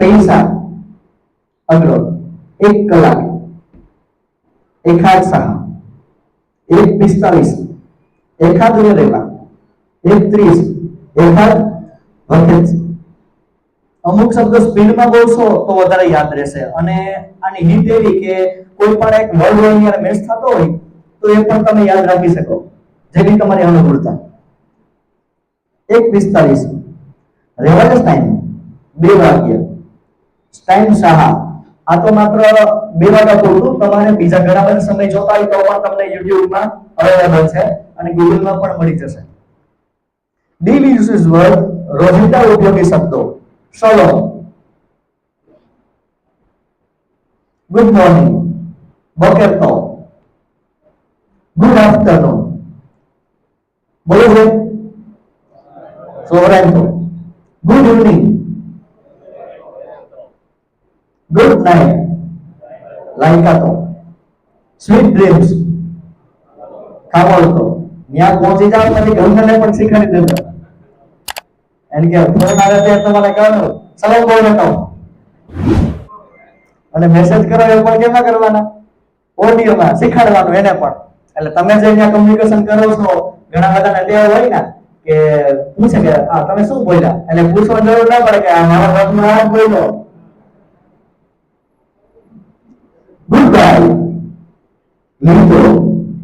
પૈસા અગરો 1 કલાક 1 સાહ 1:45 1 રેવા 1:30 1 અમુક શબ્દો સ્પીડમાં બોલશો તો વધારે યાદ રહેશે અને આની હિન્ટ એવી કે કોઈ પણ એક વર્ડ હોય મેચ થતો હોય તો એ પણ તમે યાદ રાખી શકો જેવી તમારી અનુકૂળતા 1:45 રેવાજ ટાઈમ 2 વાગ્યા ટાઈમ શાહ આ તો માત્ર 2 વાગ્યા પૂરતું તમારે બીજા ઘણા બધા સમય જોતા હોય તો પણ તમને YouTube માં અવેલેબલ છે અને Google માં પણ મળી જશે ડેલી યુઝેજ વર્ડ રોજિંદા ઉપયોગી શબ્દો સલામ ગુડ મોર્નિંગ બોકેર તો ગુડ આફ્ટરનૂન બોલો છે સોવરેન્ટો ગુડ ઇવનિંગ ગુડ નાઇટ લાઈકાતો સ્વીટ ડ્રીમ્સ ખાવડતો ત્યાં પહોંચી જાવ પછી ઘરને પણ શીખવાડી દેજો એની કે ફોન આવે ત્યારે તમારે કહેવાનું સલામ બોલો તો અને મેસેજ કરો એ પણ કેમાં કરવાના ઓડિયોમાં શીખવાડવાનું એને પણ એટલે તમે જે અહીંયા કમ્યુનિકેશન કરો છો ઘણા બધાને ટેવ હોય ને કે પૂછે કે આ તમે શું બોલ્યા એટલે પૂછવાની જરૂર ના પડે કે આ મારા વર્ગમાં આ બોલ્યો ગુડ બાય લીધો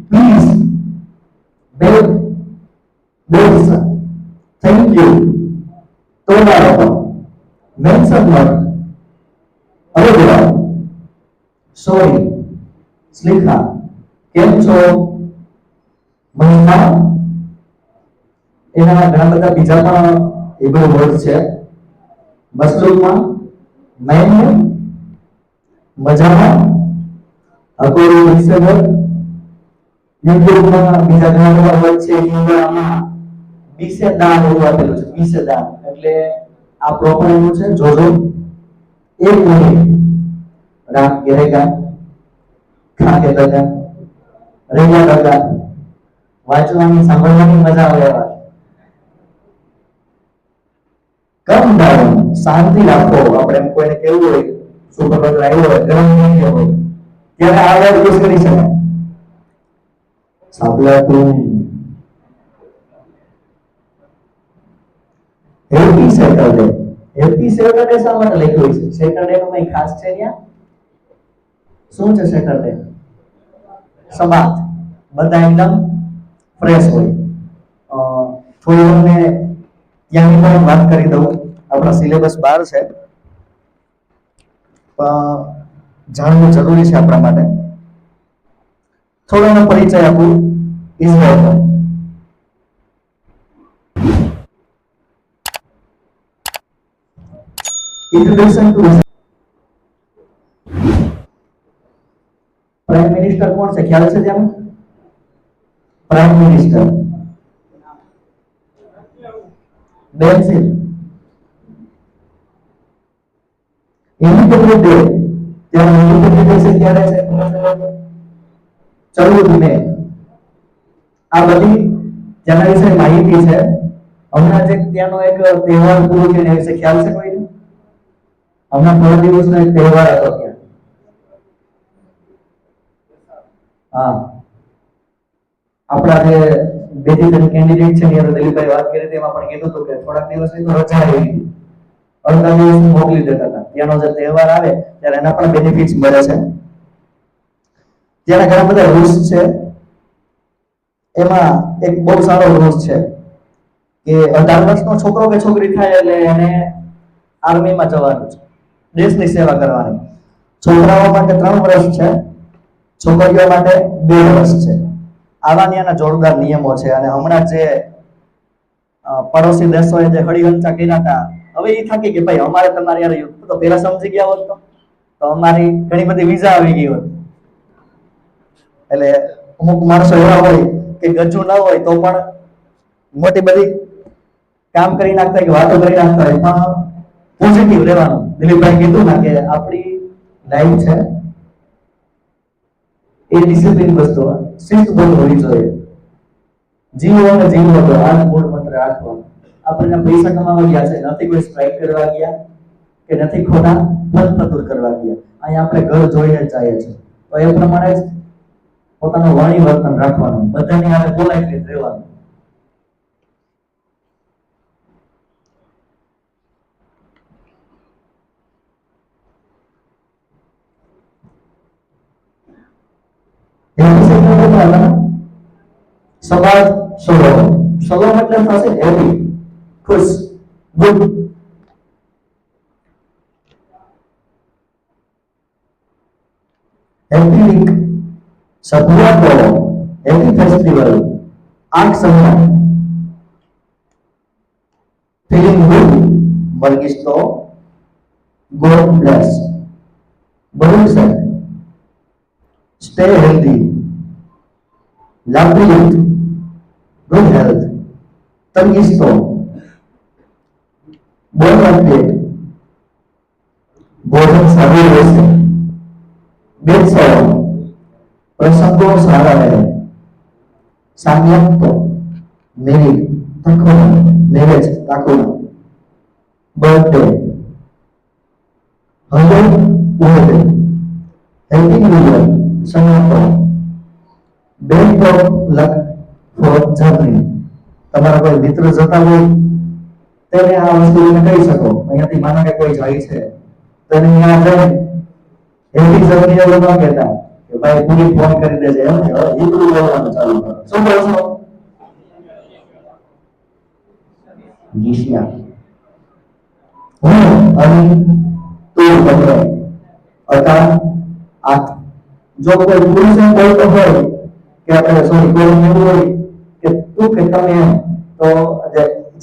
please bell bells thank you તોડારો મેન્શન વર્ડ અવગરા સોરી સ્લીખા કેમ છો મહિમા એના ઘણા બધા બીજા પણ એવા વર્ડ છે મસલૂમમાં મેન મજામાં અકોરી વિસેવર યુટ્યુબમાં બીજા ઘણા બધા વર્ડ છે ઇંગ્લિશમાં વિશેદાન એવું આપેલું છે વિશેદાન એટલે આ પ્રોપર એનું છે જોજો 1 મિનિટ રાત ગેરેગા ખાકે દગા રેગા દગા વાંચવાની સાંભળવાની મજા આવે એવા કમ ડાઉન શાંતિ રાખો આપણે એમ કોઈને કેવું હોય સુપરવાઇઝર આવ્યો હોય ગરમ નહીં હોય ત્યારે આ વર્ડ યુઝ કરી શકાય સાબલાતું હેપી સેટરડે હેપી સેટરડે શા માટે લખ્યું છે સેટરડે નું કઈ ખાસ છે ત્યાં શું છે સેટરડે સબાત બધા એકદમ ફ્રેશ હોય થોડી તમને ત્યાંની પણ વાત કરી દઉં આપણા સિલેબસ 12 છે જાણવું જરૂરી છે આપણા માટે થોડોનો પરિચય આપું ઇઝરાયલનો ઇન્ટ્રોડક્શન ટુ પ્રાઇમ મિનિસ્ટર કોણ છે ખ્યાલ છે ત્યાં પ્રાઇમ મિનિસ્ટર બેન્ઝિલ ઇન્ડિપેન્ડન્ટ ડે ત્યારે ઇન્ડિપેન્ડન્ટ ડે છે ત્યારે છે 14 મે આ બધી જેના વિશે માહિતી છે હમણાં જે ત્યાંનો એક તહેવાર પૂરો થયો એના વિશે ખ્યાલ છે કોઈને હમણાં થોડા દિવસનો એક તહેવાર હતો ત્યાં હા આપણા જે બેથી કેન્ડિડેટ છે ને દિલીપભાઈ વાત કરી હતી એમાં પણ કીધું હતું કે થોડાક દિવસની તો રજા આવી અડધા દિવસ મોકલી દેતા હતા ત્યાંનો જે તહેવાર આવે ત્યારે એના પણ બેનિફિટ્સ મળે છે ત્યાં ઘણા બધા રૂલ્સ છે એમાં એક બહુ સારો રૂલ્સ છે કે 18 વર્ષનો છોકરો કે છોકરી થાય એટલે એને આર્મીમાં જવાનું છે દેશની સેવા કરવાની છોકરાઓ માટે 3 વર્ષ છે છોકરીઓ માટે 2 વર્ષ છે આવા ત્યાંના જોરદાર નિયમો છે અને હમણાં જે પડોશી દેશોએ જે હળીહંચા કર્યા હતા હવે એ થાકી કે ભાઈ અમારે તમારે યાર યુદ્ધ તો પહેલા સમજી ગયા હોત તો અમારી ઘણી બધી વિઝા આવી ગઈ હોત એટલે અમુક માણસો એવા હોય કે ગજુ ન હોય તો પણ મોટી બધી કામ કરી નાખતા હોય કે વાતો કરી નાખતા હોય પણ પોઝિટિવ રહેવાનું દિલીપભાઈ કીધું ના કે આપણી લાઈફ છે એ ડિસિપ્લિન વસ્તુ શિસ્તબદ્ધ હોવી જોઈએ જીવો અને જીવો તો આ મૂળ મંત્ર રાખવાનો આપણે પૈસા કમાવા ગયા છે નથી કોઈ સ્ટ્રાઇક કરવા ગયા કે નથી ખોટા ફતફતુર કરવા ગયા. અહીંયા આપણે ઘર જોઈને જ જઈએ છીએ, તો એ પ્રમાણે જ પોતાનું વાણી વર્તન રાખવાનું, બધાની હારે પોલાઇટલી રહેવાનું. સવાદ સલોમ. સલોમ એટલે થશે હેપી, ખુશ, ગુડ. હેપી વીક, સભ્યા કરો, હેપી ફેસ્ટિવલ, આંખ સંભાળ. ફીલિંગ ગુડ, વર્ગીશ તો ગોડ બ્લેસ. બહુ સારું. Stay healthy, lovely youth, good health, Tangisto, born update, ભોજન સારું રહેશે, બેસરો, પ્રસંગો સારા રહે, સામ્યક્તો, મેરી, તકો, મેરેજ, તાકુના, બર્થડે, હવે ઉમેરે, હેપી ન્યૂ યર, સમાપો, best of luck for journey. તમારા કોઈ મિત્ર જતા હોય તેને આ વસ્તુ તમે કહી શકો. અહીંયાથી માનો કે કોઈ જાય છે તો એને ત્યાં જઈને હેપી જર્ની એવું ન કહેતા કે ભાઈ પૂરી ફોન કરી દેજે, એમ ને હિબ્રુ બોલવાનું ચાલુ કરો. શું કહો છો? નિશિયા હું અને તું પકડે અતા આ. જો કોઈ પુરુષ એમ બોલતો હોય કે આપણે સોરી કોઈ એવું હોય કે તું કે તમે એમ, તો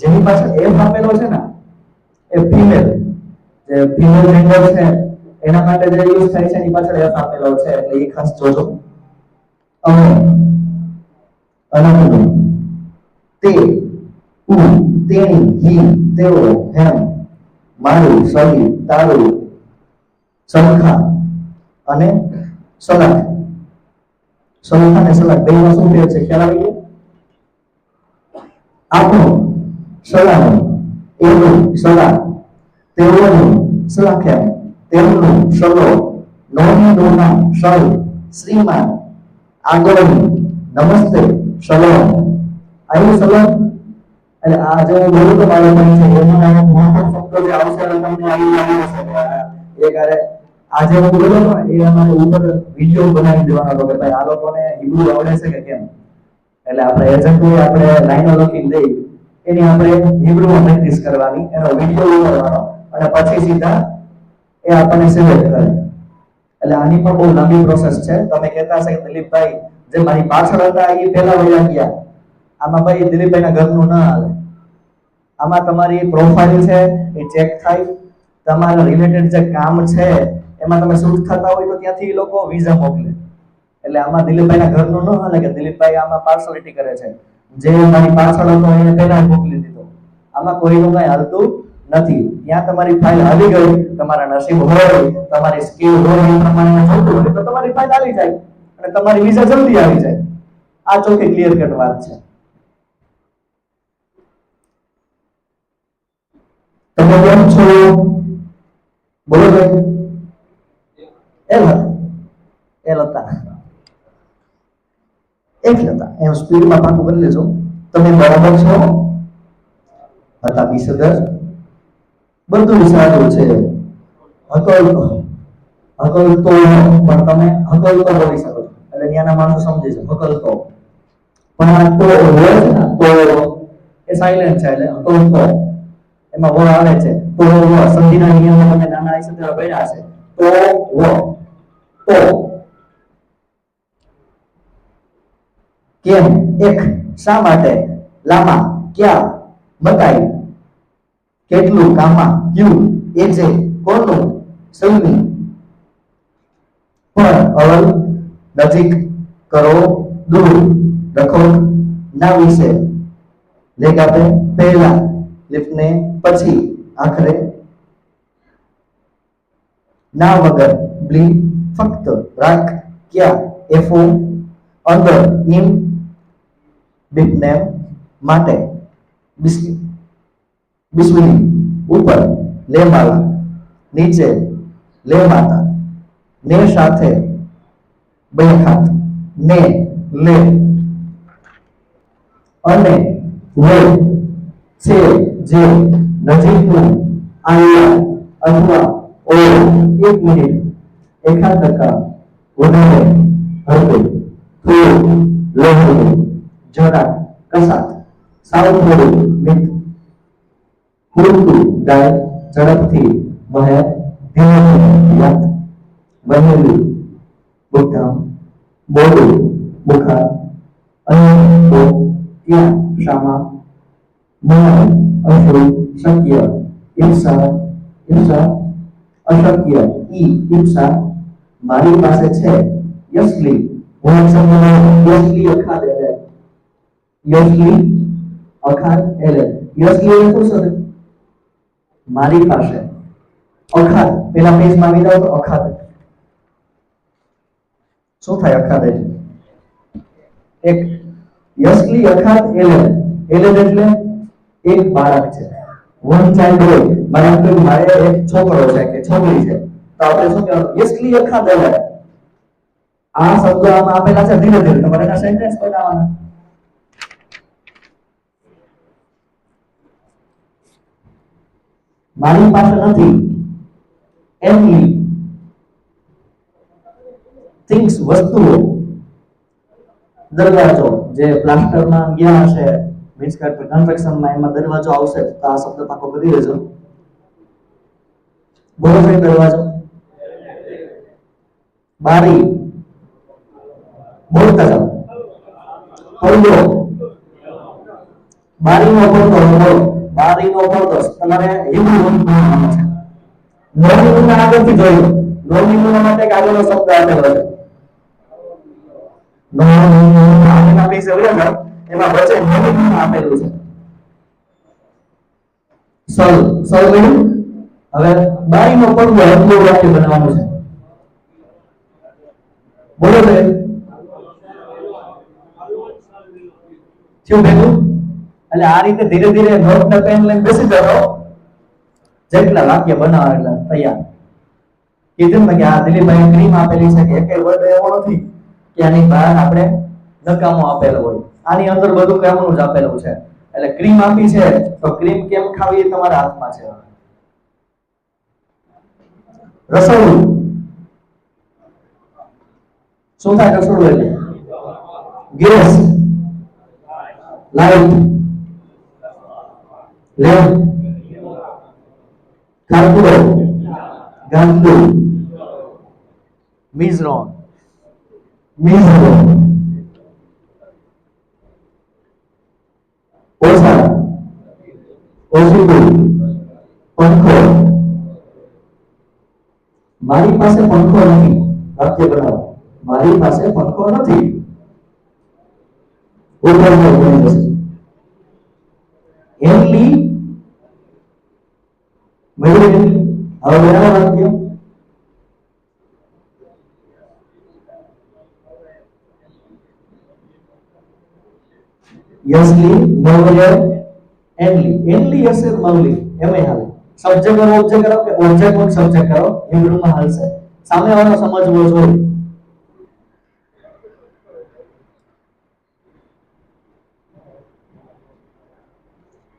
જેની પાછળ એમ આપેલો છે ને એ ફિમેલ, જે ફિમેલ જેન્ડર છે એના માટે જે યુઝ થાય છે એની પાછળ એફ આપેલો છે, એટલે એ ખાસ જોજો. અમે અનંત તે ઉ તેણી હી તેઓ હેમ મારું સહી તારું સરખા અને સલાહ. સલાહ અને સલાહ બે માં શું ફેર છે ખ્યાલ આવી ગયો? આપણું સલાહ, એનું સલાહ, તેઓનું સલાખ્યા, તેમનું સલો, નોની નોના સલ, શ્રીમાન, આગળની, નમસ્તે, સલોમ. આવ્યું સલોમ? એટલે આ જે હું બોલું તો મારો પણ છે એમાં મોટો શબ્દો જે આવશે તમને આવી હશે એક આરે આજે હું બોલ્યો ને એ અમારે ઉપર વિડિયો બનાવી દેવાનો હતો કે ભાઈ આ લોકોને હિબ્રુ આવડે છે કે કેમ. એટલે આપણે એજન્ટો આપણે લાઈનો લખીને દઈ એની આપણે હિબ્રુમાં પ્રેક્ટિસ કરવાની, એનો વિડિયો ઉતારવાનો અને પછી સીધા એ આપણને સિલેક્ટ કરે. એટલે આની પણ બહુ લાંબી પ્રોસેસ છે. તમે કહેતા હશે કે દિલીપભાઈ જે મારી પાછળ હતા એ પહેલા વયા ગયા, આમાં ભાઈ દિલીપભાઈના ઘરનું ના હાલે. આમાં તમારી પ્રોફાઇલ છે એ ચેક થાય, તમારા રિલેટેડ જે કામ છે એમાં તમે શૂટ થતા હોય તો ત્યાંથી લોકો વિઝા મોકલે. એટલે આમાં દિલીપભાઈના ઘરનું ન હાલે કે દિલીપભાઈ આમાં પાર્સલિટી કરે છે, જે મારી પાછળ હતો એને પહેલા મોકલી દીધો. આમાં કોઈનું કઈ હાલતું નથી. ત્યાં તમારી ફાઇલ આવી ગઈ, તમારા નસીબ હોય, તમારી સ્કિલ હોય એ પ્રમાણે જોતું હોય તો તમારી ફાઇલ આવી જાય અને તમારી વિઝા જલ્દી આવી જાય. આ ચોખ્ખી ક્લિયર કટ વાત છે. તમે કેમ છો? બોલો ભાઈ. એ લતા એમ સ્પીડમાં પાકું કરી લેજો. તમે બરાબર છો? હતા 20,000. બધું સારું છે. હકલ તો પણ તમે હકલ તો બોલી શકો છો, એટલે ત્યાંના માણસો સમજી છે હકલ તો. પણ આ તો હોય છે ને તો એ સાયલેન્ટ છે, એટલે હકલ તો એમાં વ આવે છે. તો સંધિના નિયમો તમે નાના હશે ત્યારે ભણ્યા છે. તો વ તો કેમ, એક, શા માટે, લામા, ક્યાં, બતાઈ, કેટલું, કામા, ક્યુ, એજે, કોનું, સૌની, પર, અવલ, નજીક, કરો, દૂર, રખો, ના વિશે, લેગાપે, પહેલા, લિફ્ટને, પછી, આખરે, ના વગર, બ્લી, ફક્ત, રાખ, ક્યાં, એફો, અંદર, ઇન, બિટનેમ, માટે, બિસ્મિલી, ઉપર, લેમાલા, નીચે લે માતા, ને સાથે બે હાથ, ને લે, અને વે છે જે નજીકનું આયા અથવા ઓ 1 મિનિટ એકાદ ટકા વધારે હતું થોડું લહેરું જરા કસાટ સાવ થોડું મિત પૂરતું ગાય ઝડપથી વહે ધીમે યાદ વહેલું બુદ્ધમ બોલું બુખાર અહીં તો ત્યાં શામાં મન અશુર શક્ય ઈર્ષા અશક્ય ઈર્ષા મારી પાસે છે યશલી હું યશલી અખાદ એટલે યશલી અખાદ એટલે યશલી એટલે શું છે મારી પાસે અખાદ પેલા પેજમાં આવી જાવ તો અખાદ શું થાય અખાદ એટલે એક યશલી અખાદ એટલે એટલે એક બાળક છે વન ચાઇલ્ડ હોય મારે એક છોકરો છે કે છોકરી છે તો આપણે શું કહેવાનું યશલી અખાદ એટલે આ શબ્દો આમાં આપેલા છે ધીરે ધીરે તમારે એના સેન્ટેન્સ બનાવવાના મારી પાસે નથી એમલી થિંગ્સ વસ્તુઓ દરવાજો જે પ્લાસ્ટરમાં ગયા હશે મીન્સ કે કન્સ્ટ્રક્શનમાં એમાં દરવાજો આવશે તો આ શબ્દ પાકો કરી દેજો બોલો છે દરવાજો બારી બોલતા જાઓ પડદો બારીનો પડદો બોલો બારીનો પડદો તમારે હિન્દી બોલવાનું છે નોમિનલ આગળથી જોયો નોમિનલ માટે એક આગળનો શબ્દ આપેલો છે નોમિનલ પીસે હોય એમાં વચ્ચે નોમિનલ આપેલું છે સોલ મેળ્યું હવે બારીનો પડદો હજુ વાક્ય બનાવવાનું છે બોલો છે શું ભેગું એટલે આ રીતે ધીરે ધીરે નોટ ને પેન લઈને બેસી જાઓ જેટલા વાક્ય બનાવો એટલા તૈયાર કીધું ને કે આ દિલીપભાઈ ક્રીમ આપેલી છે કે એક વર્ડ એવો નથી કે આની બહાર આપણે નકામો આપેલો હોય આની અંદર બધું કામનું જ આપેલું છે એટલે ક્રીમ આપી છે તો ક્રીમ કેમ ખાવી એ તમારા હાથમાં છે રસોડું શું થાય રસોડું એટલે ગેસ લાઈટ લેમ્પ કારકુડો ગાંડુ મિઝરોન ઓછા ઓછું પંખો મારી પાસે પંખો નથી વાક્ય બનાવો મારી પાસે પંખો નથી ઉપર બની જશે એમલી મેળવી હવે બનાવો વાક્ય યસલી મૌલ્ય એનલી યસર મૌલી એમાં હાલે સબ્જેક્ટ કરો ઓબ્જેક્ટ કરો કે ઓબ્જેક્ટ નો સબ્જેક્ટ કરો હિબ્રુમાં હાલશે સામે વાળો સમજવો જોઈએ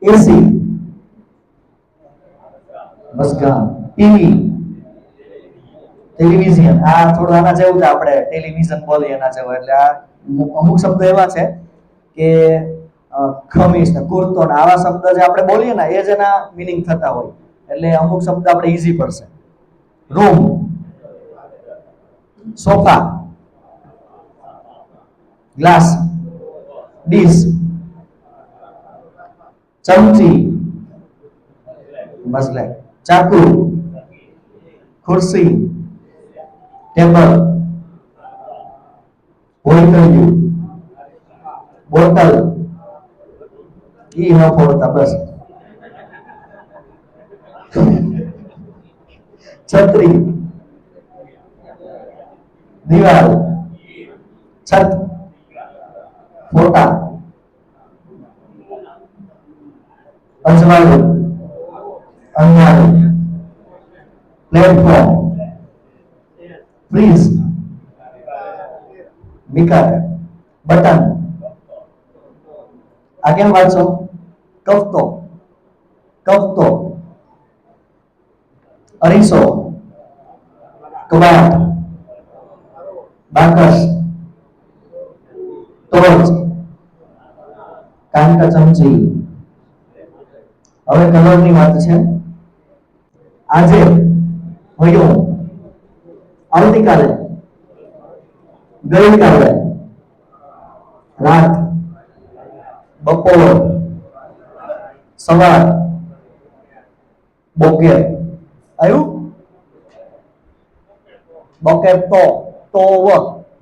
એસી મસ્કાન ટીવી ટેલિવિઝન આ થોડું આના જેવું છે આપણે ટેલિવિઝન બોલીએ એના જેવું એટલે આ અમુક શબ્દ એવા છે કે ખમીસ ને કુર્તો ને આવા શબ્દ જે આપણે બોલીએ ને એ જ એના મીનિંગ થતા હોય એટલે અમુક શબ્દ આપણે ઈઝી પડશે રૂમ સોફા ગ્લાસ ડીશ ચમચી મસલે ચાકુ ખુરશી ટેબલ બોટલ બોટલ ઈ ન ફોડતા બસ છત્રી દીવાલ છત ફોટા અજવાળું અંધારું પ્લેટફોર્મ, ફ્રીઝ, બીકાર, બટન. આ કેમ વાંચો? કફતો, કફતો, અરીસો, કબાટ, બાકસ, ટોર્ચ, કાંટા ચમચી. હવે કલરની વાત છે. આજે હોયો, આવતીકાલે, ગઈકાલે, રાત, બપોર, સવાર, બોકેર. આવ્યું? બોકેર તો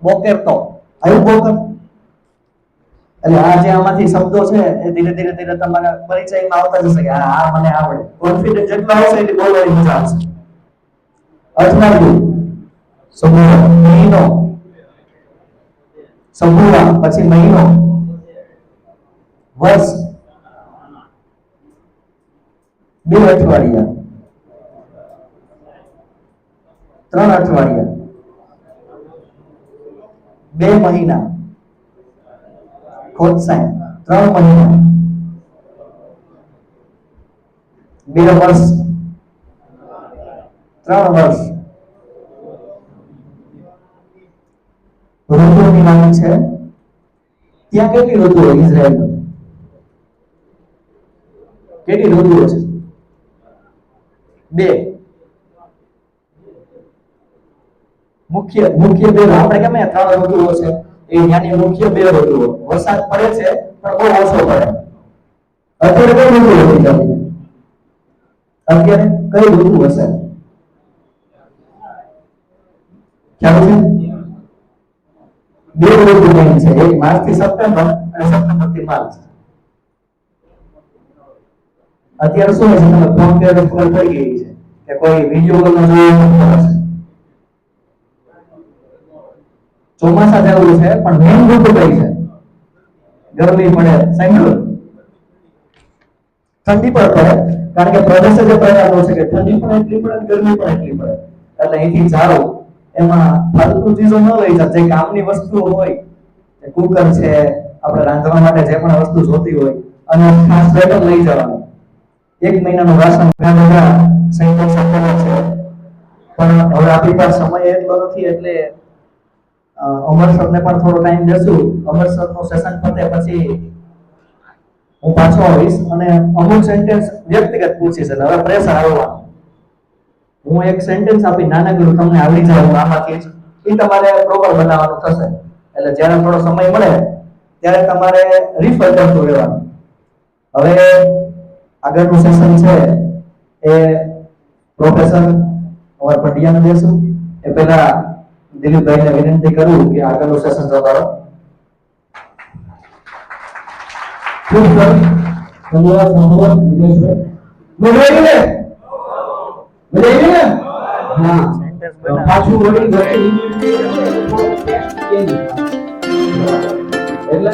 બોકેર તો આવ્યું બોકેર. એટલે આ જે આમાંથી શબ્દો છે એ ધીરે ધીરે ધીરે તમારા પરિચયમાં આવતા જશે કે આ મને આવડે. કોન્ફિડન્સ જેટલો આવશે એટલી બોલવાની મજા આવશે. અઠવાડિયું, સમૂહ, મહિનો, સમૂહ, પછી મહિનો, વર્ષ, 2 અઠવાડિયા, 3 અઠવાડિયા, 2 મહિના, ખોટસાઈ 3 મહિના, 2 વર્ષ, 3 વર્ષ. ઋતુની વાત છે. ત્યાં કેટલી ઋતુઓ ઇઝરાયલમાં? કેટલી ઋતુઓ છે? 2. મુખ્ય 2. આપણે કેમ 3 ઋતુઓ છે? એ ત્યાંની મુખ્ય 2 ઋતુઓ. વરસાદ પડે છે પણ બહુ ઓછો પડે. અત્યારે કઈ ઋતુ હતી તમને? અત્યારે કઈ ઋતુ હશે? ખ્યાલ છે? 2 ઋતુ મેઇન છે. એક માર્ચ થી સપ્ટેમ્બર અને સપ્ટેમ્બર થી માર્ચ. અત્યારે શું છે? તમે ફોન પે ખબર પડી ગઈ છે કે કોઈ વિડીયો કોલમાં જોયું હશે. ચોમાસા જેવું છે પણ મેઇન ઋતુ કઈ છે? ગરમી પડે. સાંભળો, ઠંડી પણ પડે કારણ કે પ્રદેશ જ પ્રકારનો છે કે ઠંડી પણ એટલી પડે ગરમી પણ એટલી પડે. એટલે અહીંથી જાઓ એમાં ફાલતુ ચીજો ન લઈ જાવ. જે કામની વસ્તુઓ હોય, કુકર છે, આપણે રાંધવા માટે જે પણ વસ્તુ જોતી હોય, અને ખાસ સ્વેટર લઈ જવાનું. 1 મહિનાનું રાશન ઘણા બધા સેન્ટર આપેલા છે. પણ હવે આપણી પાસે સમય એટલો નથી એટલે અમરસરને પણ થોડો ટાઈમ દેશું. અમરસરનું સેશન પતે પછી હું પાછો આવીશ અને અમુક સેન્ટેન્સ વ્યક્તિગત પૂછીશ. એટલે હવે પ્રેશર આવવાનું. હું એક સેન્ટેન્સ આપી નાનકડું તમને આવડી જાય હું આમાંથી જ એ તમારે પ્રોપર બનાવવાનું થશે. એટલે જ્યારે થોડો સમય મળે ત્યારે તમારે રિફર કરતું રહેવાનું. હવે આગળનું સેશન છે એ પ્રોફેસર ઓર પટિયાને દેશું. એ પહેલા દિલીપભાઈને વિનંતી કરું કે આગળનું સેશન તમારો. ખૂબ સરસ. ધન્યવાદ સાંભળો વિજયભાઈ. મજા આવી ને? મજા આવી ને? હા. પાછું વળી એટલે